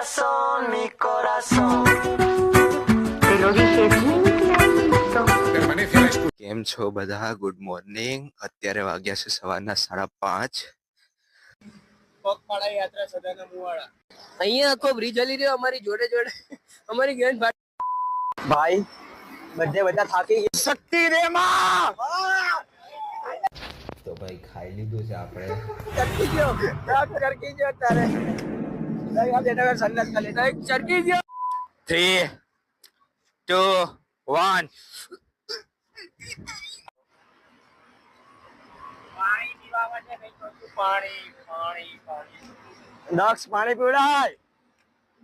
corazón, mi corazón. Te lo dije bien clarito. કેમ છો બધા? Good morning. અત્યારે વાગ્યા છે સવારના 5:30. પગપાળા યાત્રા સદાના મુવાડા. અહીંયા આખો બ્રિજ હલી રહ્યો અમારી જોડે જોડે. અમારી ગેન ભાઈ બધે બધા થાકી ગયા. શક્તિ રે માં. તો ભાઈ ખાઈ લીધું છે આપણે. ચરકી ગયો કામ ચરકી ગયો તારે આ બેટા સંદાસ ખાલી ચરકી ગયો. 3 2 1. પાણી પીવા માટે કઈ જોતું પાણી પાણી પાણી. દક્ષ પાણી પીવડાય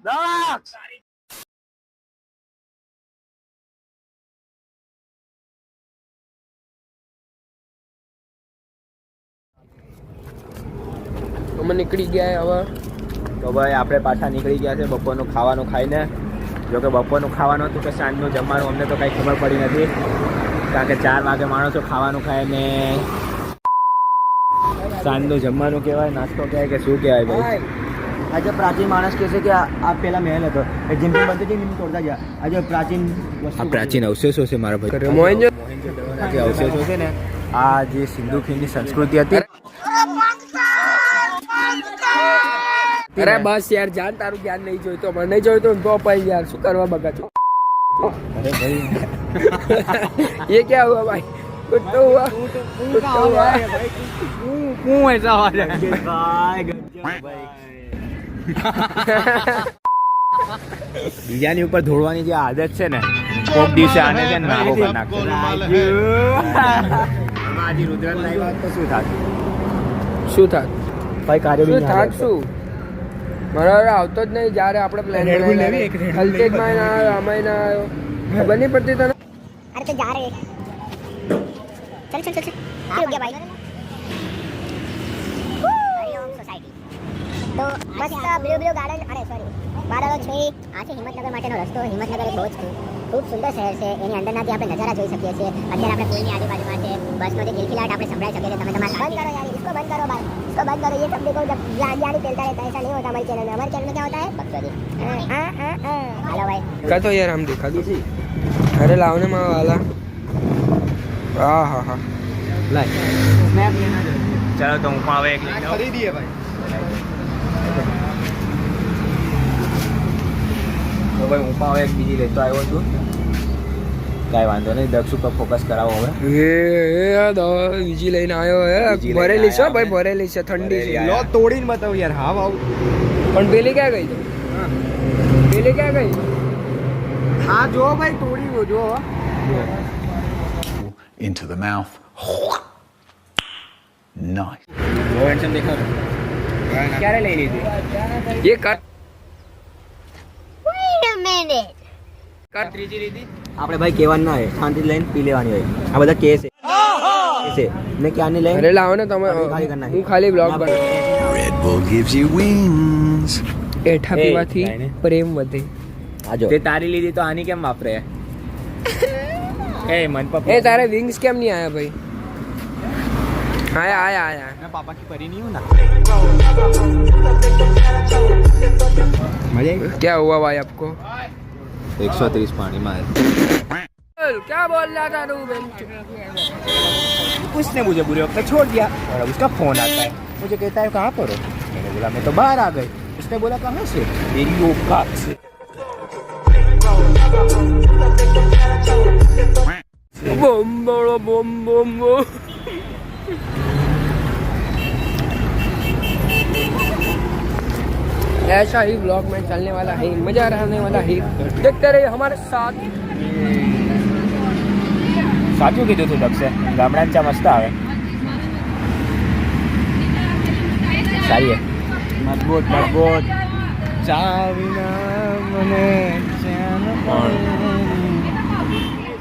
દક્ષ. અમે નીકળી ગયા હવે. તો ભાઈ આપણે પાછા નીકળી ગયા છે બપોરનું ખાવાનું ખાઈને. જો કે બપોરનું ખાવાનું હતું કે સાંજનું જમવાનું અમને તો કંઈ ખબર પડી નથી, કારણ કે 4 વાગે માણસો ખાવાનું ખાય ને સાંજનું જમવાનું કહેવાય, નાસ્તો કહેવાય કે શું કહેવાય ભાઈ? આજે પ્રાચીન માણસ કહે છે કે આ પેલા મહેલ હતો, જેમ જેમ બનતી હતી એમ તોડતા ગયા. આજે પ્રાચીન આ પ્રાચીન અવશેષો છે મારા ભાઈ. મોહેંજો-દડોના જે અવશેષો છે ને, આ જે સિંધુ ખીણની સંસ્કૃતિ હતી. અરે બસ યાર જાન, તારું જ્ઞાન નહીં જોઈતો, મને નહીં જોઈતો તો પાઈ યાર, શું કરવા બગાડો. અરે ભાઈ ये क्या हुआ भाई? कुछ तो हुआ, कुछ तो हुआ. હું ऐसा हो रहा है भाई બીજાની ઉપર ધોળવાની જે આદત છે ને, કોક દિવસે આને છે ને નાગો કરી નાખશે. આમાં આજે રુદ્રન લાવ્યા તો શું થાત? શું થાત? ભાઈ કાર્ય શું થાત શું? બરાબર આવતો જ નહીં. જ્યારે આપણે પ્લાન બનાવ્યા હલતેજમાં ના આવ્યો, આમાંય ના આવ્યો, ખબર નહીં પડતી તને. अरे तो जा रहे चल चल चल चल हो गया भाई. हरिओम सोसाइटी तो मस्त બ્લુ બ્લુ ગાર્ડન. અરે સોરી વાદળો છે. આ છે હિંમતનગર માટેનો રસ્તો. હિંમતનગર એક બહુ જ ખૂબ સુંદર શહેર છે. એની અંદરનાથી આપણે નજારા જોઈ શકીએ છીએ. અત્યારે આપણે પુલની આજુબાજુમાં છે. બસનો જે ખિલખિલાટ આપણે સંભળાઈ શકીએ છીએ. તમે તમારા બંધ કરો યાર, इसको बंद करो भाई, इसको बंद करो. ये सब देखो जब जानी चलता रहता है, ऐसा नहीं होता हमारे चैनल में. हमारे चैनल में क्या होता है बकचोदी. हेलो भाई का तो यार हम दिखा दीजिए. अरे लाओ ने माँ वाला. हाँ हाँ हाँ ચાલો તો હું પણ હવે એક લઈને આવું. ખરીદીએ ભાઈ. તો ભાઈ હું પણ હવે એક બીજી લેતો આવ્યો છું. કાંઈ વાંધો નહીં, દક્ષ ઉપર ફોકસ કરાવો હવે. બીજી લઈને આવ્યો હે. બીજી લઈને ભરેલી છે આયા ભાઈ, ભરેલી છે, ઠંડી છે. લો તોડીને બતાવ યાર. હા વાવ પણ પેલી ક્યાં ગઈ? પેલી ક્યાં ગઈ? હા જો ભાઈ તોડી જો. into the mouth. Nice. બહુ હેન્ડસમ દેખાવ. ક્યારે લઈ લીધી? ये कर wait a minute. कर ત્રીજી લીધી. આપણે ભાઈ કહેવાનું ના હોય, શાંતિ લઈને પી લેવાની હોય. આ બધા કેસ છે ને ક્યાંની લઈને અરે લાવો ને તમે, હું ખાલી બ્લોગ બનાવું. Red Bull gives you wings. એઠા પીવાથી પ્રેમ વધે. આજો તે તારી લીધી તો આની કેમ વાપરે? એ મન પર એ તારે વિંગ્સ કેમ નહીં આયા ભાઈ? આયા આયા આયા. मैं पापा की परी नहीं हूँ ना. મજા આવી? क्या हुआ भाई आपको? 130 પાણીમાં. क्या बोल रहा था तू? उसने मुझे बुरे वक्त में छोड़ दिया और अब उसका फोन आता है, मुझे कहता है कहाँ पर हो? मैंने बोला मैं तो बाहर आ गई. उसने बोला कहाँ से? मेरी औकात से. बम बड़ो बम बम बम. ऐसा ही ब्लॉग में चलने वाला है, मजा रहने वाला है. देखते रहिए हमारे साथ. સાચું કીધું તું દક્ષે, ગામડાની ચા મસ્ત આવે. સારી હે. મજબૂત મજબૂત. ચાવીના મને ચેન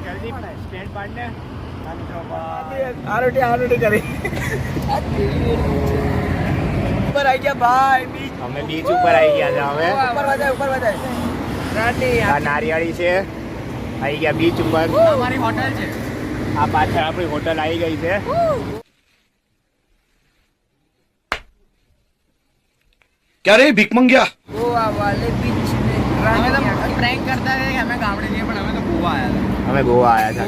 જલ્દી સ્ટેન્ડ પાડને. આરોટી કરી. ઉપર આવી ગયા ભાઈ. બીચ અમે બીચ ઉપર આવી ગયા છે હવે. ઉપર વધાય. આ નારિયાળી છે, આવી ગયા બીચ ઉપર. અમારી હોટલ છે. આ પાછળ આપણી હોટલ આવી ગઈ છે. क्या रे भीख मंगिया? ओ गोवा वाले बीच में प्रैंक करता है कि हमें गामड़े नहीं पर हमें तो गोवा आया था અમે ગોવા આવ્યા હતા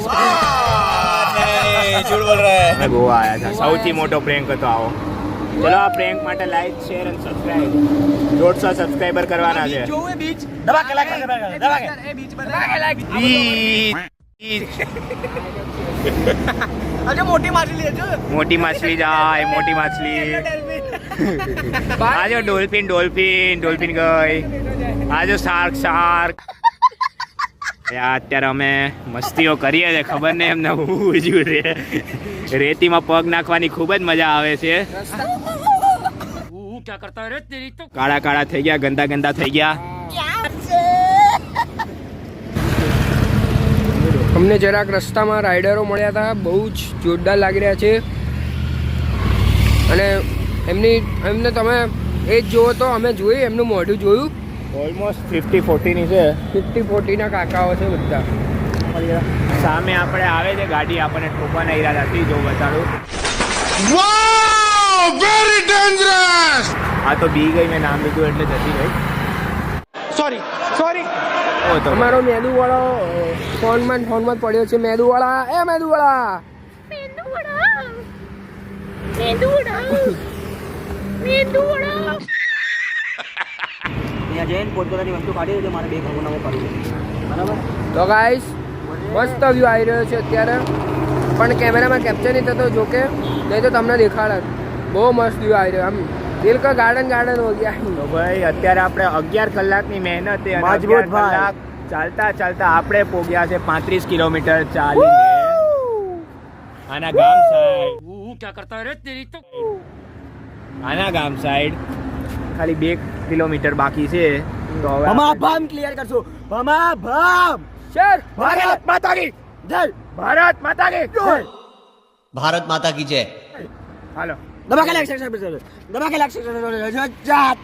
झूठ बोल रहा है અમે ગોવા આવ્યા હતા સૌથી મોટો પ્રેન્ક હતો આવો ચલો આ પ્રેન્ક માટે લાઈક શેર અને સબસ્ક્રાઇબ 150 સબસ્ક્રાઇબર કરવાના છે जो है बीच दबा के लाइक दबा के ए बीच दबा के लाइक अरे मोटी मछली है जो મોટી માછલી જાય મોટી માછલી આ જો ડોલ્ફિન ડોલ્ફિન ડોલ્ફિન ગઈ આ જો શાર્ક શાર્ક અત્યારે અમે મસ્તીઓ કરીએ છીએ ખબર નહીં એમને હું રે રેતીમાં પગ નાખવાની ખૂબ જ મજા આવે છે કાળા કાળા થઈ ગયા ગંદા ગંદા થઈ ગયા અમને જરાક રસ્તામાં રાઇડરો મળ્યા હતા બહુ જ જોરદાર લાગી રહ્યા છે અને એમને તમે એ જ જુઓ તો અમે જોયું એમનું મોઢું જોયું ઓલમોસ્ટ 50-40 ની છે 50-40 ના કાકાઓ છે બધા સામે આપણે આવે છે ગાડી આપણને ઠોકવાના ઈરાદા હતી જો બતાડું આ તો બી ગઈ મેં નામ લીધું એટલે જતી ગઈ સોરી ઓ તો અમારો મેદુવાળો ફોનમાં પડ્યો છે મેદુવાળા અહીંયા જઈને પોતપોતાની વસ્તુ કાઢી દીધી મારે 2 ઘરનું નવું કરવું બરાબર તો ગાઈસ મસ્ત વ્યૂ આવી રહ્યો છે અત્યારે પણ કેમેરામાં કેપ્ચર નહીં થતો જોકે નહીં તો તમને દેખાડત બહુ મસ્ત વ્યૂ આવી રહ્યો આમ દિલ કા ગાર્ડન હો ગયા તો ભાઈ અત્યારે આપણે 11 કલાકની મહેનત અને મજબૂત 11 કલાક ચાલતા આપણે પોગ્યા છે 35 કિલોમીટર ચાલીને આના ગામ સાઈડ ક્યાં કરતા રે તેરી તો આના ગામ સાઈડ ખાલી 2 કિલોમીટર બાકી છે તો હવે ભામ ક્લિયર કરશું ભામ સર ભારત માતા કી જય ભારત માતા કી જય भारत माता की जय હાલો દબા કે લાઈક જાત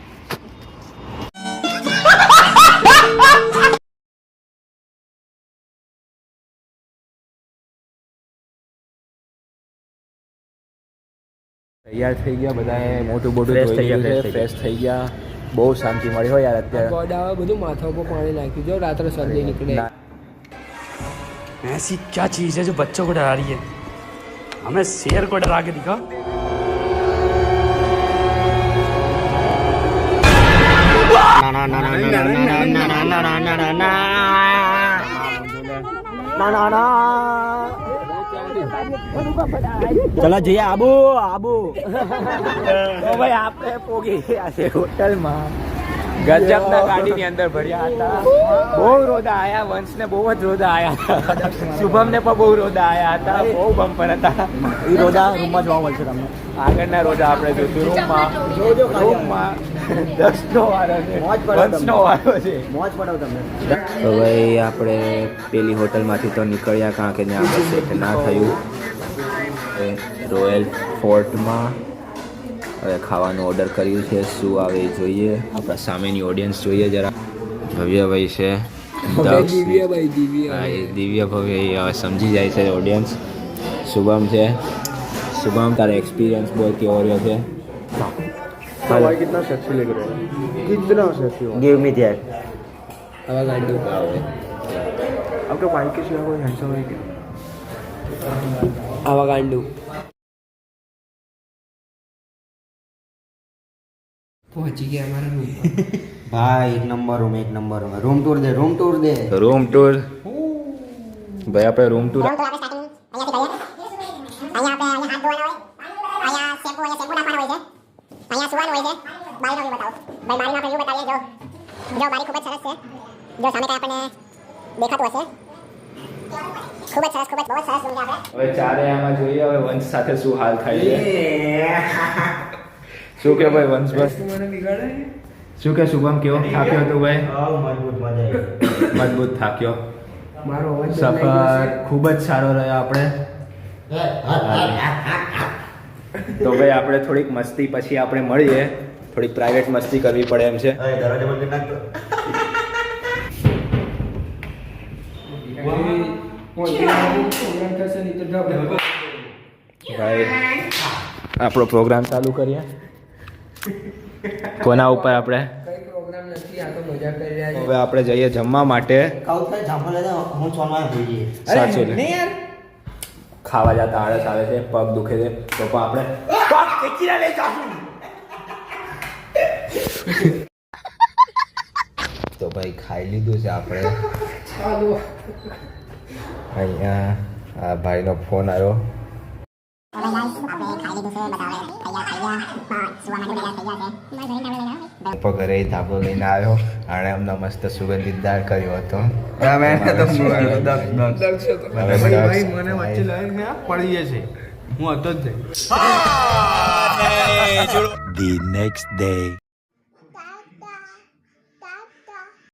તૈયાર થઈ ગયા બધાએ મોટું બોટું Fresh થઈ ગયા, ધોઈ ફ્રેશ થઈ ગયા બહુ શાંતિ મળી હોય યાર અત્યારે ગોડાવા બધું માથા ઉપર પાણી નાખ્યું જો રાત્રે શરદી નીકળે ऐसी क्या चीज है जो बच्चों को डरा रही है हमें शेर को डरा के दिखा ચલો જઈએ આબુ તો ભાઈ આપણે પોગી ગયા છે હોટલમાં ગજબના ગાડીની અંદર ભર્યા હતા બહુ રોદા આયા વંશને બહુ જ રોદા આયા હતા શુભમને પણ બહુ રોદા આયા હતા બહુ બમ્પર હતા એ રોજા રૂમમાં જોવા મળશે તમને આગળના રોદા આપણે જોઈશું રૂમમાં 10નો વારો છે વંશનો વારો છે મોજ પડાવ તમને તો ભાઈ આપણે પેલી હોટલમાંથી તો નીકળ્યા કારણ કે ત્યાં આગળ સેટ ના થયું રોયલ ફોર્ટમાં હવે ખાવાનું ઓર્ડર કર્યું છે શું આવે એ જોઈએ આપણા સામેની ઓડિયન્સ જોઈએ જરા ભવ્યભાઈ છે દિવ્ય ભવ્ય એ હવે સમજી જાય છે ઓડિયન્સ શુભમ છે શુભમ તારો એક્સપીરિયન્સ બોલ કેવો રહ્યો છે कितना सेक्सी लग रहा है कितना सेक्सी गिव मी दैट હવે ગાડી आपके भाई के सिवा कोई हैंडसम है क्या આવા ગાંડું પહોંચી ગયા અમારા રૂમ भाई एक नंबर रूम रूम टूर दे રૂમ ટૂર ભાઈ આપણે રૂમ ટૂર અહીંયા સુવાનું હોય છે બારીનો વ્યૂ બતાવો ભાઈ બારીનો આપણે વ્યૂ બતાવીએ જો બારી ખૂબ જ સરસ છે જો સામે કાંઈ આપણને દેખાતું હશે ખૂબ જ સરસ બહુ જ સરસ રૂમ છે આપણે હવે ચારે આમાં જોઈએ હવે વંશ સાથે શું હાલ થાય છે શું કે ભાઈ વંશ બસ શું કે શુભમ કેવો થાક્યો તું ભાઈ મજબૂત થાક્યો મારો અવાજ સફર ખૂબ જ સારો રહ્યો આપણે તો ભાઈ આપણે થોડીક મસ્તી પછી આપણે મળીએ થોડીક પ્રાઇવેટ મસ્તી કરવી પડે એમ છે ભાઈ આપણો પ્રોગ્રામ ચાલુ કરીએ કોના ઉપર આપણે નથી, આ તો મજા કરી રહ્યા છે. હવે આપણે જઈએ જમવા માટે. સાચું લે. ખાવા જતા આળસ આવે છે, પગ દુખે છે, તો પણ આપણે પગ ખેંચીને લઈ જાશું. તો ભાઈ ખાઈ લીધું છે આપણે. અહીંયા આ ભાઈનો ફોન આવ્યો. ઘરે ધાબો લઈને આવ્યો અને અમને મસ્ત સુગંધિત દાળ કર્યો હતો. મને વચ્ચે લઈને પડીએ છે, હું હતો જ The next day.